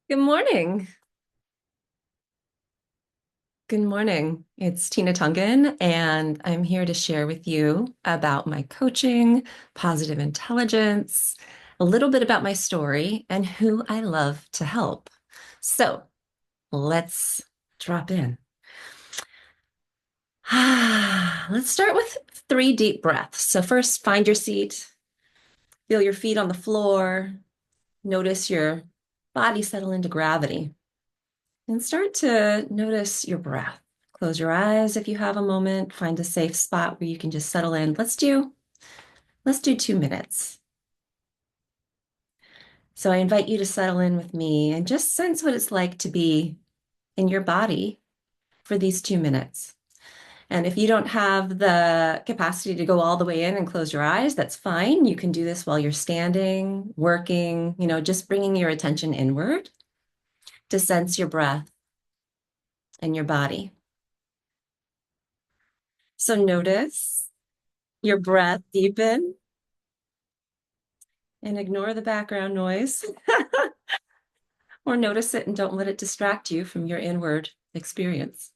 Good morning. Good morning. It's Tina Tongen, and I'm here to share with you about my coaching, positive intelligence, a little bit about my story, and who I love to help. So let's drop in. Let's start with 3 deep breaths. So, first, find your seat, feel your feet on the floor, notice your body settle into gravity. And start to notice your breath. Close your eyes if you have a moment. Find a safe spot where you can just settle in. Let's do 2 minutes. So I invite you to settle in with me and just sense what it's like to be in your body for these 2 minutes. And if you don't have the capacity to go all the way in and close your eyes, that's fine. You can do this while you're standing, working, just bringing your attention inward to sense your breath and your body. So notice your breath deepen and ignore the background noise or notice it and don't let it distract you from your inward experience.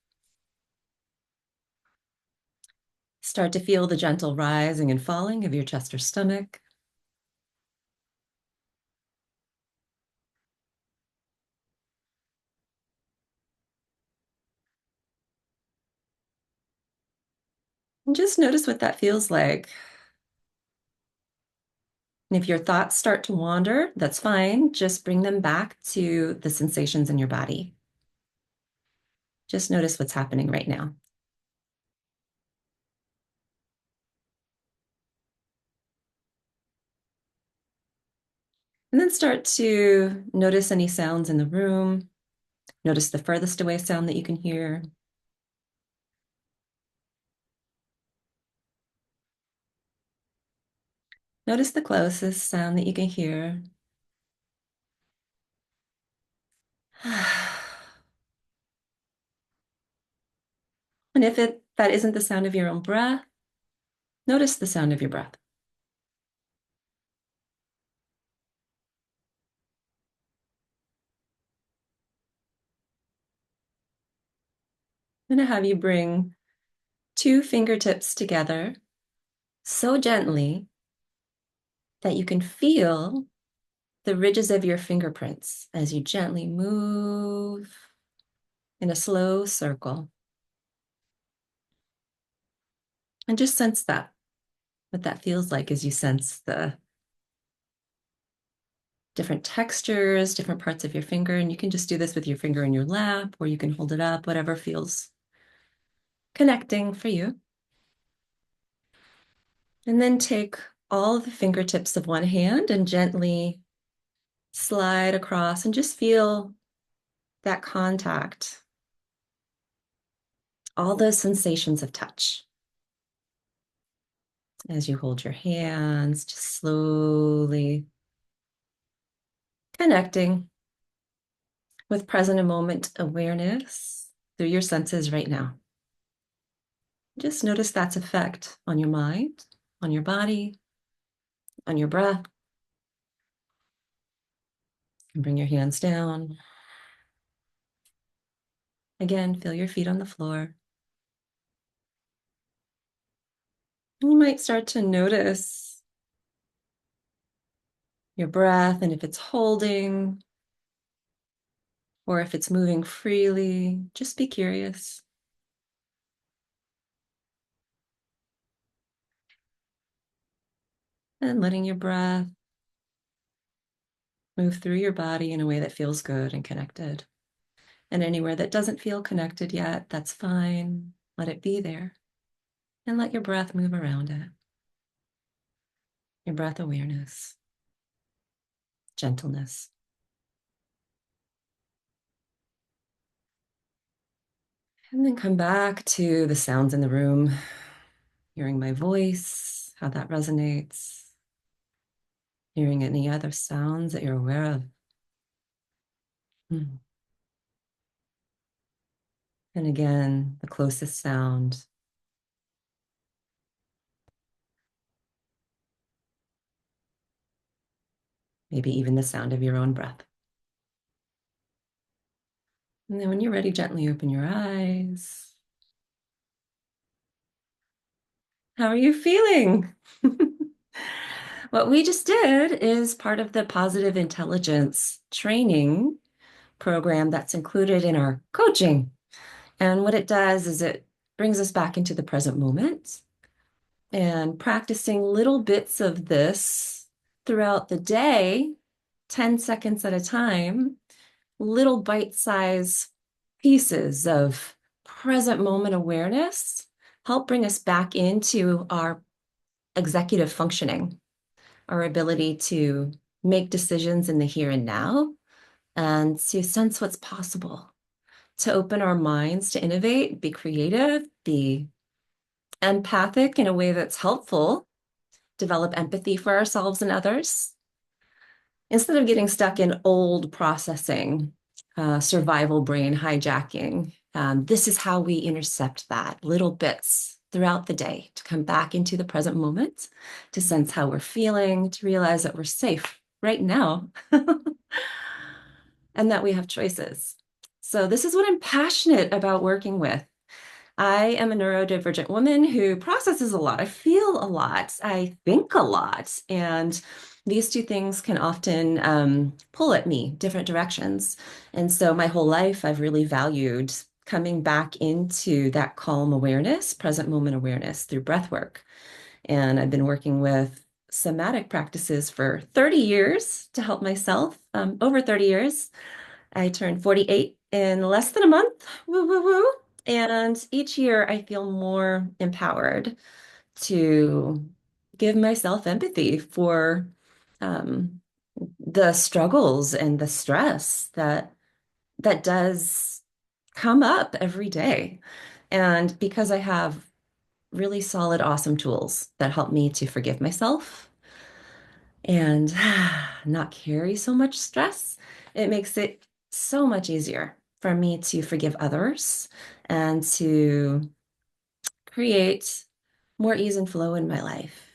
Start to feel the gentle rising and falling of your chest or stomach. And just notice what that feels like. And if your thoughts start to wander, that's fine. Just bring them back to the sensations in your body. Just notice what's happening right now. And then start to notice any sounds in the room. Notice the furthest away sound that you can hear. Notice the closest sound that you can hear. And if that isn't the sound of your own breath, notice the sound of your breath. I'm going to have you bring 2 fingertips together so gently that you can feel the ridges of your fingerprints as you gently move in a slow circle. And just sense that, what that feels like as you sense the different textures, different parts of your finger. And you can just do this with your finger in your lap, or you can hold it up, whatever feels connecting for you. And then take all the fingertips of one hand and gently slide across and just feel that contact, all those sensations of touch. As you hold your hands, just slowly connecting with present and moment awareness through your senses right now. Just notice that's effect on your mind, on your body, on your breath. And bring your hands down. Again, feel your feet on the floor. And you might start to notice your breath and if it's holding or if it's moving freely. Just be curious. And letting your breath move through your body in a way that feels good and connected. And anywhere that doesn't feel connected yet, that's fine. Let it be there. And let your breath move around it. Your breath awareness, gentleness. And then come back to the sounds in the room, hearing my voice, how that resonates, hearing any other sounds that you're aware of. Hmm. And again, the closest sound. Maybe even the sound of your own breath. And then when you're ready, gently open your eyes. How are you feeling? What we just did is part of the positive intelligence training program that's included in our coaching. And what it does is it brings us back into the present moment and practicing little bits of this throughout the day, 10 seconds at a time, little bite-sized pieces of present moment awareness help bring us back into our executive functioning, our ability to make decisions in the here and now and to sense what's possible, to open our minds to innovate, be creative, be empathic in a way that's helpful, develop empathy for ourselves and others, instead of getting stuck in old processing, survival brain hijacking. This is how we intercept that, little bits throughout the day to come back into the present moment, to sense how we're feeling, to realize that we're safe right now, and that we have choices. So this is what I'm passionate about working with. I am a neurodivergent woman who processes a lot. I feel a lot. I think a lot. And these two things can often pull at me different directions. And so my whole life, I've really valued coming back into that calm awareness, present moment awareness through breath work. And I've been working with somatic practices for 30 years to help myself, over 30 years. I turned 48 in less than a month. Woo, woo, woo. And each year I feel more empowered to give myself empathy for um, the struggles and the stress that does come up every day. And because I have really solid, awesome tools that help me to forgive myself and not carry so much stress, it makes it so much easier for me to forgive others and to create more ease and flow in my life.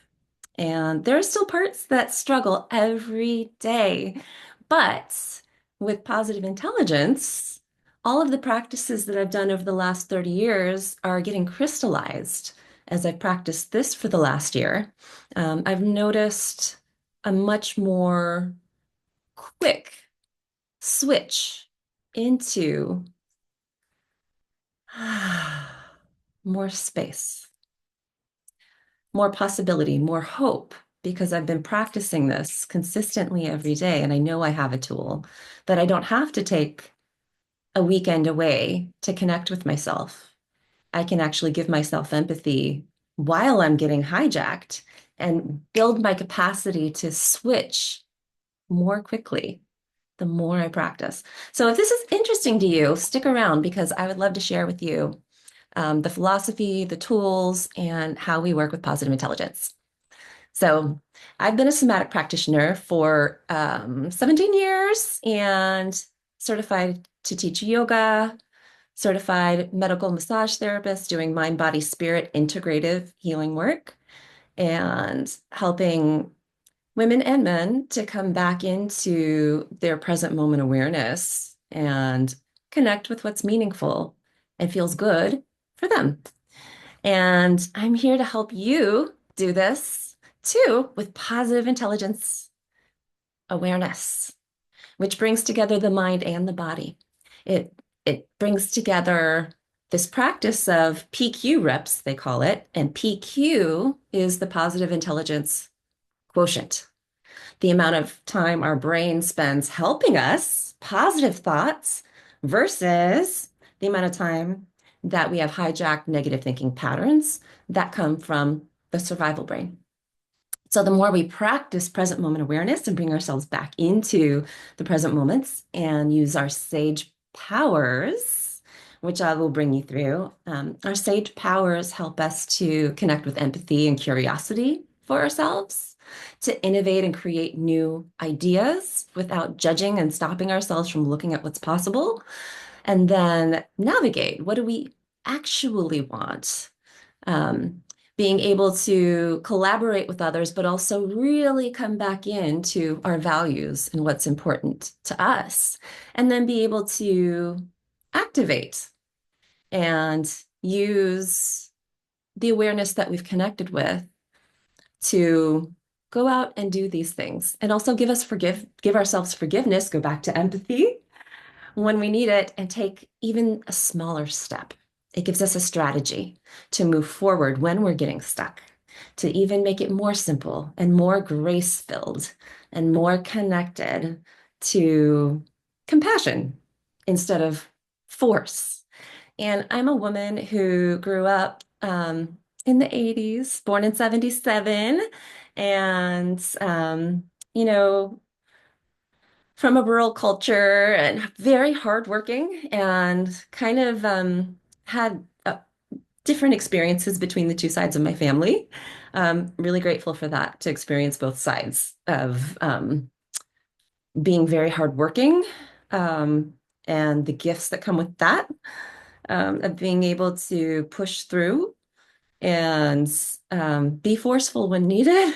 And there are still parts that struggle every day. But with positive intelligence, all of the practices that I've done over the last 30 years are getting crystallized as I've practiced this for the last year. I've noticed a much more quick switch into more space, more possibility, more hope, because I've been practicing this consistently every day. And I know I have a tool that I don't have to take a weekend away to connect with myself. I can actually give myself empathy while I'm getting hijacked and build my capacity to switch more quickly the more I practice. So if this is interesting to you, stick around because I would love to share with you the philosophy, the tools, and how we work with positive intelligence. So I've been a somatic practitioner for 17 years and certified to teach yoga, certified medical massage therapist doing mind, body, spirit integrative healing work and helping women and men to come back into their present moment awareness and connect with what's meaningful and feels good for them. And I'm here to help you do this too with positive intelligence awareness, which brings together the mind and the body. It brings together this practice of PQ reps, they call it, and PQ is the positive intelligence quotient, the amount of time our brain spends helping us, positive thoughts, versus the amount of time that we have hijacked negative thinking patterns that come from the survival brain. So the more we practice present moment awareness and bring ourselves back into the present moments and use our sage powers, which I will bring you through, our sage powers help us to connect with empathy and curiosity for ourselves, to innovate and create new ideas without judging and stopping ourselves from looking at what's possible, and then navigate. What do we actually want? Um, Being able to collaborate with others, but also really come back into our values and what's important to us, and then be able to activate and use the awareness that we've connected with to go out and do these things and also give ourselves forgiveness, go back to empathy when we need it and take even a smaller step. It gives us a strategy to move forward when we're getting stuck, to even make it more simple and more grace-filled and more connected to compassion instead of force. And I'm a woman who grew up in the 80s, born in 77, and you know, from a rural culture and very hardworking and kind of had different experiences between the two sides of my family. Really grateful for that, to experience both sides of being very hardworking um, and the gifts that come with that, of being able to push through and be forceful when needed.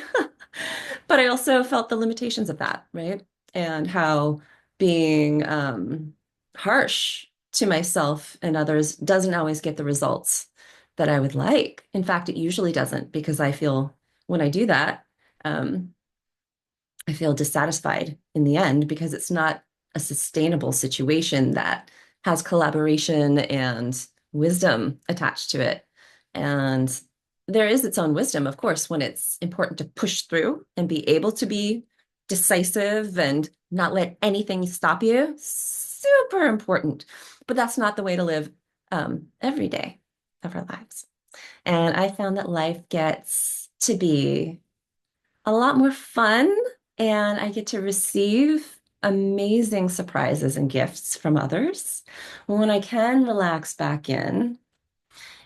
But I also felt the limitations of that, right? And how being harsh to myself and others doesn't always get the results that I would like. In fact, it usually doesn't, because I feel when I do that, um, I feel dissatisfied in the end because it's not a sustainable situation that has collaboration and wisdom attached to it. And there is its own wisdom, of course, when it's important to push through and be able to be decisive and not let anything stop you. Super important. But that's not the way to live every day of our lives. And I found that life gets to be a lot more fun, and I get to receive amazing surprises and gifts from others when I can relax back in.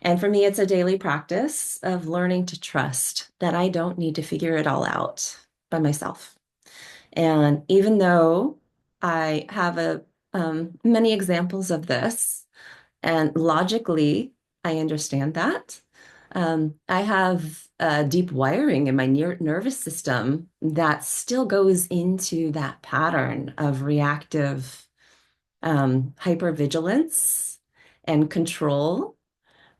And for me, it's a daily practice of learning to trust that I don't need to figure it all out by myself. And even though I have many examples of this, and logically, I understand that. I have deep wiring in my nervous system that still goes into that pattern of reactive hypervigilance and control.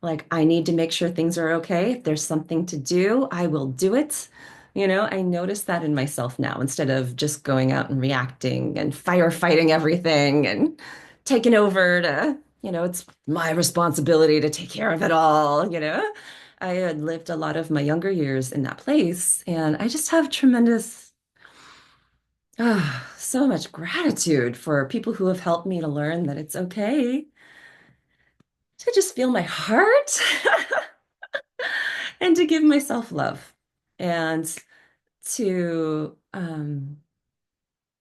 Like, I need to make sure things are okay. If there's something to do, I will do it. I notice that in myself now instead of just going out and reacting and firefighting everything and taking over it's my responsibility to take care of it all. I had lived a lot of my younger years in that place, and I just have tremendous, so much gratitude for people who have helped me to learn that it's okay to just feel my heart and to give myself love and to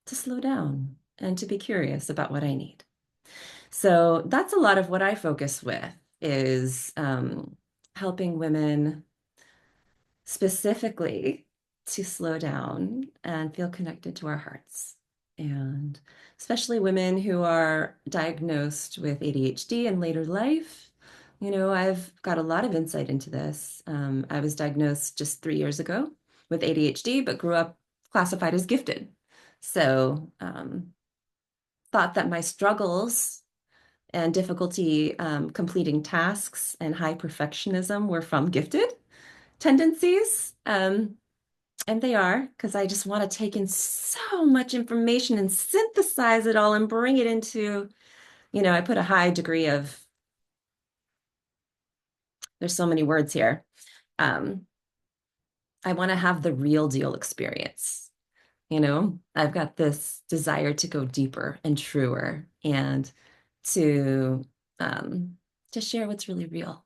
slow down and to be curious about what I need. So that's a lot of what I focus with is helping women specifically to slow down and feel connected to our hearts. And especially women who are diagnosed with ADHD in later life. I've got a lot of insight into this. I was diagnosed just 3 years ago with ADHD, but grew up classified as gifted. So, thought that my struggles and difficulty completing tasks and high perfectionism were from gifted tendencies. And they are, because I just want to take in so much information and synthesize it all and bring it into, I put a high degree of, there's so many words here. Um, I want to have the real deal experience. I've got this desire to go deeper and truer and to um, to share what's really real.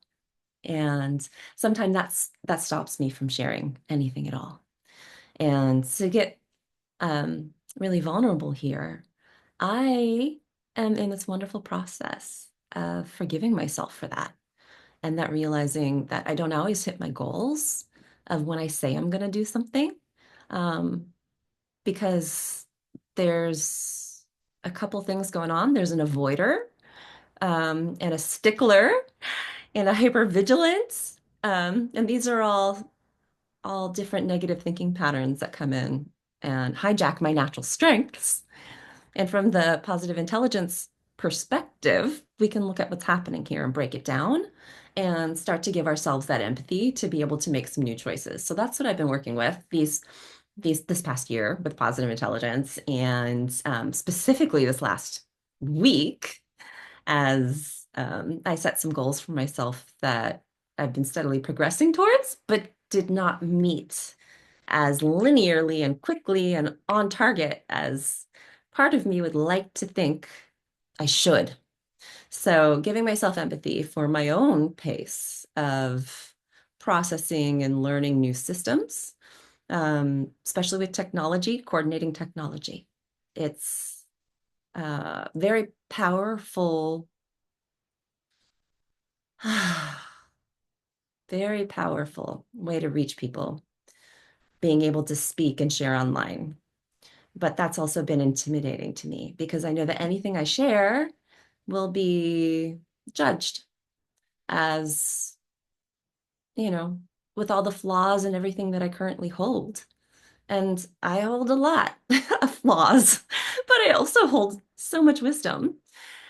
And sometimes that stops me from sharing anything at all. And to get really vulnerable here, I am in this wonderful process of forgiving myself for that, and that realizing that I don't always hit my goals of when I say I'm going to do something, um, because there's a couple things going on. There's an avoider and a stickler and a hypervigilance. And these are all different negative thinking patterns that come in and hijack my natural strengths. And from the positive intelligence perspective, we can look at what's happening here and break it down and start to give ourselves that empathy to be able to make some new choices. So that's what I've been working with these this past year with positive intelligence, and specifically this last week as I set some goals for myself that I've been steadily progressing towards, but did not meet as linearly and quickly and on target as part of me would like to think I should. So, giving myself empathy for my own pace of processing and learning new systems, especially with technology, coordinating technology. It's a very powerful, very powerful way to reach people, being able to speak and share online. But that's also been intimidating to me because I know that anything I share will be judged as, you know, with all the flaws and everything that I currently hold. And I hold a lot of flaws, but I also hold so much wisdom.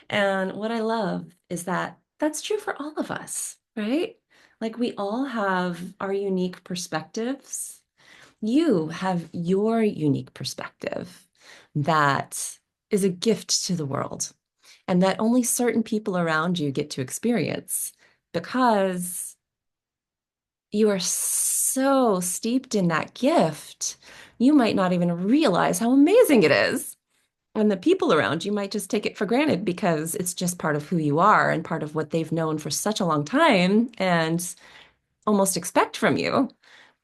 And what I love is that that's true for all of us, right? Like we all have our unique perspectives. You have your unique perspective that is a gift to the world and that only certain people around you get to experience because you are so steeped in that gift, you might not even realize how amazing it is. And the people around you might just take it for granted because it's just part of who you are and part of what they've known for such a long time and almost expect from you.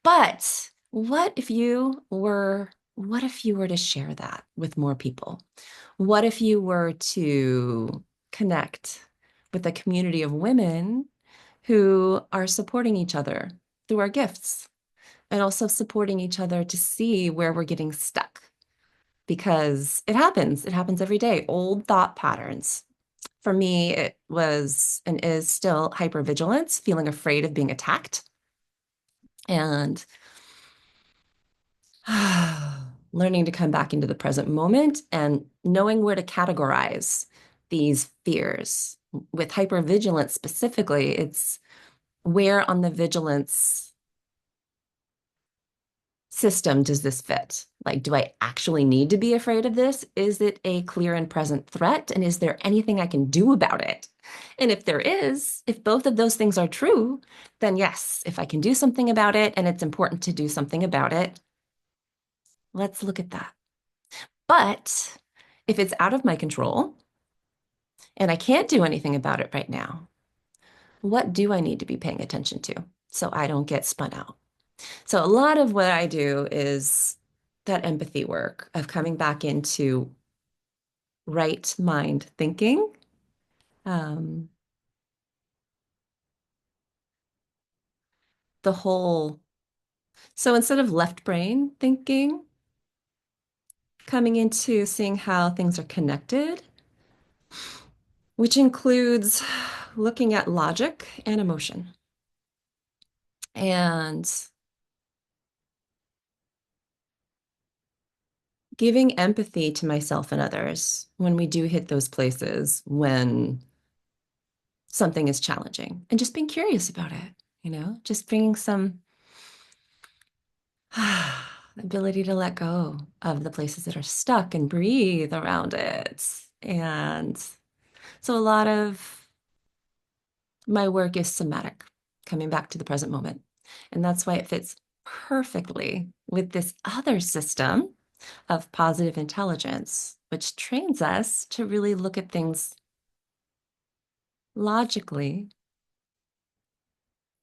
But what if you were to share that with more people? What if you were to connect with a community of women who are supporting each other through our gifts and also supporting each other to see where we're getting stuck? Because it happens. It happens every day. Old thought patterns. For me, it was and is still hypervigilance, feeling afraid of being attacked, and learning to come back into the present moment and knowing where to categorize these fears. With hypervigilance specifically, it's where on the vigilance system does this fit? Like, do I actually need to be afraid of this? Is it a clear and present threat? And is there anything I can do about it? And if there is, if both of those things are true, then yes, if I can do something about it and it's important to do something about it, let's look at that. But if it's out of my control and I can't do anything about it right now, what do I need to be paying attention to so I don't get spun out? So a lot of what I do is that empathy work of coming back into right mind thinking. Um, the whole, so instead of left brain thinking, coming into seeing how things are connected, which includes looking at logic and emotion. And giving empathy to myself and others when we do hit those places when something is challenging and just being curious about it, just bringing some ability to let go of the places that are stuck and breathe around it. And so a lot of my work is somatic, coming back to the present moment. And that's why it fits perfectly with this other system of positive intelligence, which trains us to really look at things logically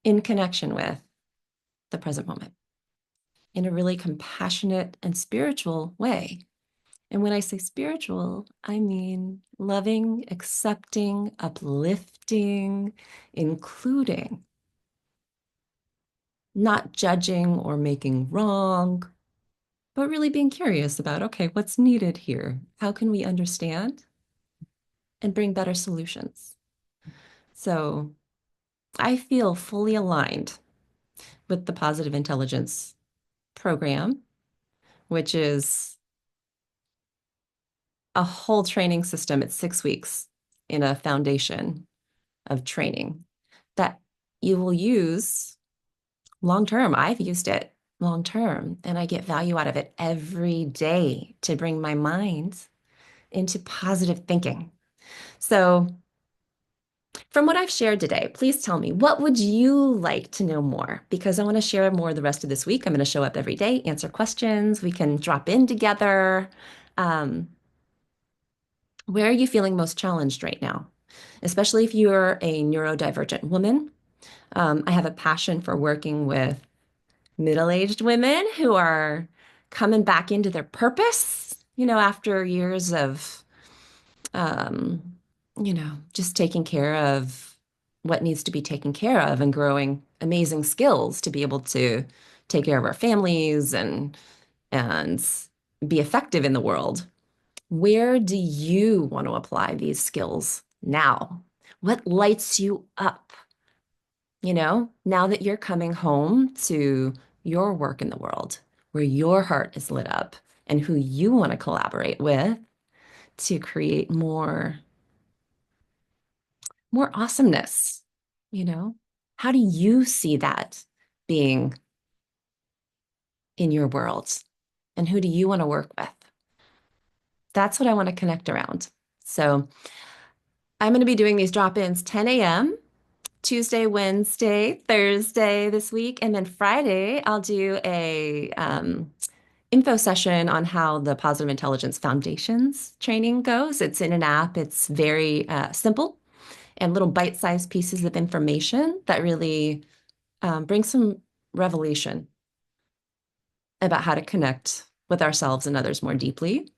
in connection with the present moment in a really compassionate and spiritual way. And when I say spiritual, I mean loving, accepting, uplifting, including, not judging or making wrong, but really being curious about, okay, what's needed here? How can we understand and bring better solutions? So I feel fully aligned with the positive intelligence program, which is a whole training system. It's 6 weeks in a foundation of training that you will use long term. I've used it long term, and I get value out of it every day to bring my mind into positive thinking. So, from what I've shared today, please tell me, what would you like to know more? Because I want to share more the rest of this week. I'm going to show up every day, answer questions. We can drop in together. Um, where are you feeling most challenged right now? Especially if you're a neurodivergent woman. I have a passion for working with middle-aged women who are coming back into their purpose, after years of, um, just taking care of what needs to be taken care of and growing amazing skills to be able to take care of our families and be effective in the world. Where do you want to apply these skills now? What lights you up? Now that you're coming home to your work in the world, where your heart is lit up and who you want to collaborate with to create more awesomeness, you know? How do you see that being in your world? And who do you want to work with? That's what I want to connect around. So I'm going to be doing these drop-ins 10 a.m. Tuesday, Wednesday, Thursday this week, and then Friday I'll do a info session on how the Positive Intelligence Foundations training goes. It's in an app. It's very simple and little bite-sized pieces of information that really bring some revelation about how to connect with ourselves and others more deeply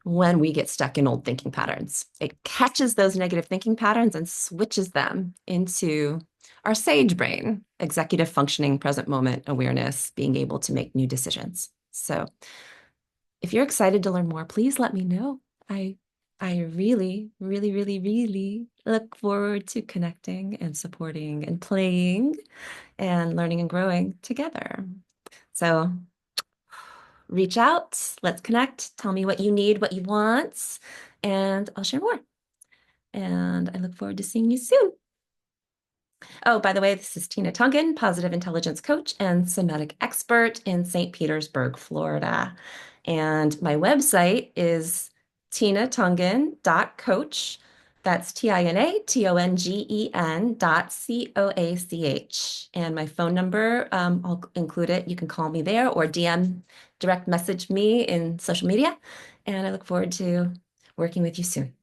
when we get stuck in old thinking patterns. It catches those negative thinking patterns and switches them into our sage brain, executive functioning, present moment awareness, being able to make new decisions. So if you're excited to learn more, please let me know. I really, really, really, really look forward to connecting and supporting and playing and learning and growing together. So reach out, let's connect, tell me what you need, what you want, and I'll share more. And I look forward to seeing you soon. Oh, by the way, this is Tina Tongen, positive intelligence coach and somatic expert in St. Petersburg, Florida. And my website is tinatongen.coach. That's TINATONGEN.COACH. And my phone number, I'll include it. You can call me there or DM, direct message me in social media. And I look forward to working with you soon.